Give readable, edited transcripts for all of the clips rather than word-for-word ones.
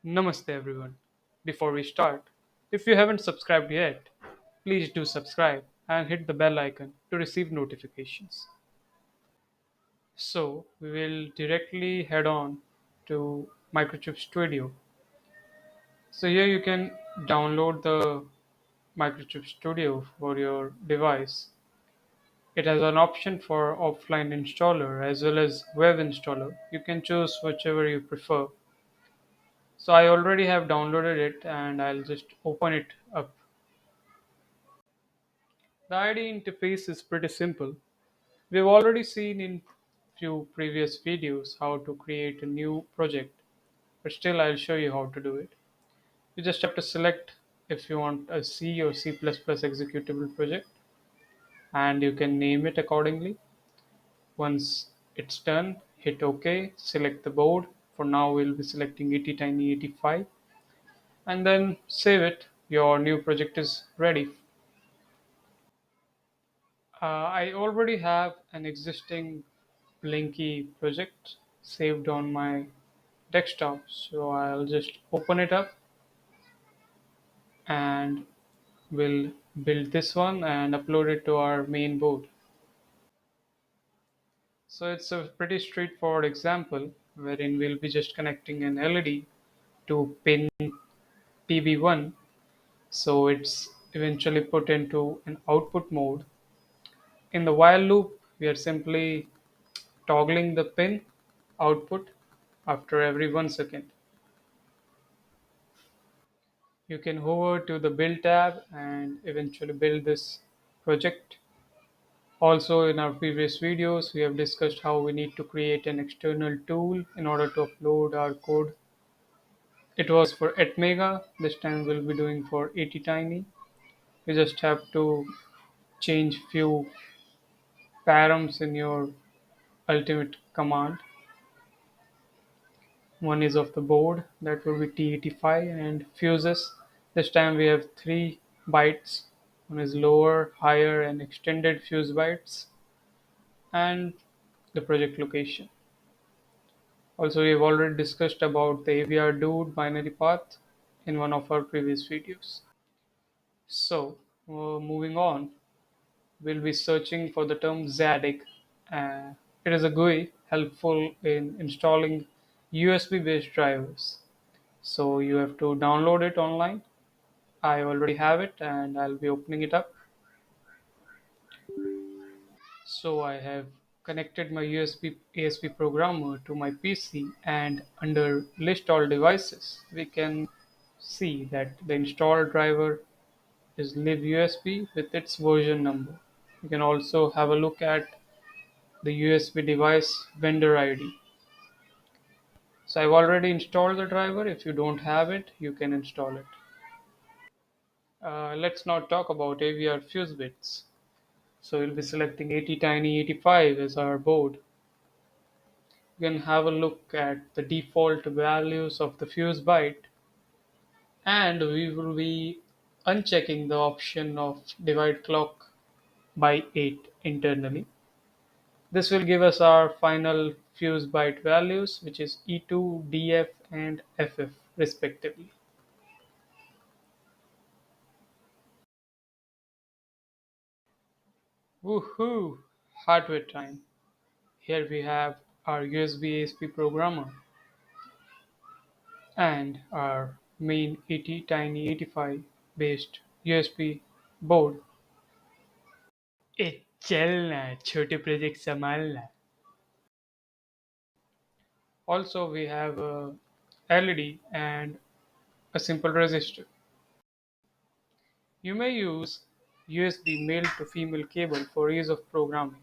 Namaste everyone. Before we start, if you haven't subscribed yet, please do subscribe and hit the bell icon to receive notifications. So, we will directly head on to Microchip Studio. So, here you can download the Microchip Studio for your device. It has an option for offline installer as well as web installer. You can choose whichever you prefer. So I already have downloaded it and I'll just open it up. The IDE interface is pretty simple. We've already seen in few previous videos how to create a new project, but still I'll show you how to do it. You just have to select if you want a C or C++ executable project and you can name it accordingly. Once it's done, hit OK, select the board. For now we'll be selecting ATtiny85 and then save it. Your new project is ready. I already have an existing Blinky project saved on my desktop, so I'll just open it up and we'll build this one and upload it to our main board. So it's a pretty straightforward example wherein we'll be just connecting an LED to pin PB1, so it's eventually put into an output mode. In the while loop, we are simply toggling the pin output after every 1 second. You can hover to the build tab and eventually build this project. Also, in our previous videos, we have discussed how we need to create an external tool in order to upload our code. It was for Atmega, this time we'll be doing for ATtiny. You just have to change few params in your ultimate command. One is of the board, that will be T85, and fuses. This time we have 3 bytes. One is lower, higher, and extended fuse bytes, and the project location. Also, we've already discussed about the AVR dude binary path in one of our previous videos. So, moving on, we'll be searching for the term ZADIG. It is a GUI helpful in installing USB based drivers. So you have to download it online. I already have it and I'll be opening it up. So I have connected my USB ASP programmer to my PC, and under list all devices we can see that the installed driver is libUSB with its version number. You can also have a look at the USB device vendor ID. So I've already installed the driver. If you don't have it, you can install it. Let's now talk about AVR fuse bits. So we'll be selecting ATtiny85 as our board. You can have a look at the default values of the fuse byte, and we will be unchecking the option of divide clock by 8 internally. This will give us our final fuse byte values, which is E2, DF, and FF respectively. Woohoo! Hardware time. Here we have our USB ASP programmer and our main ATtiny85 based USB board. ए चल ना छोटे project संभालना. Also, we have a LED and a simple resistor. You may use USB male to female cable for ease of programming.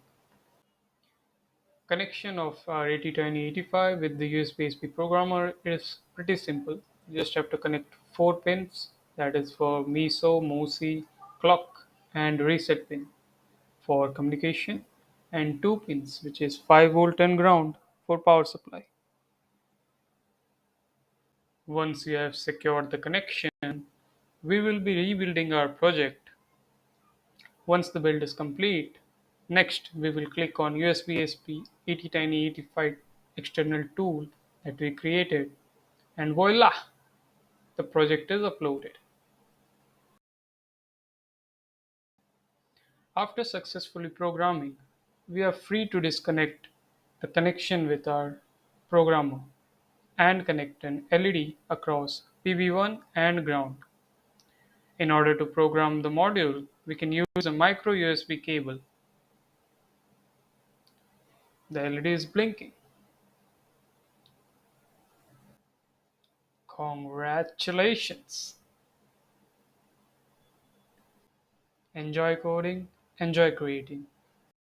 Connection of our ATtiny85 with the USB SP programmer is pretty simple. You just have to connect 4 pins, that is for MISO, MOSI, clock, and reset pin for communication, and 2 pins, which is 5 volt and ground for power supply. Once you have secured the connection, we will be rebuilding our project. Once the build is complete, next we will click on USB SP ATtiny85 external tool that we created, and voila! the project is uploaded. After successfully programming, we are free to disconnect the connection with our programmer and connect an LED across PV1 and ground. In order to program the module, we can use a micro USB cable. The LED is blinking. Congratulations! Enjoy coding, enjoy creating.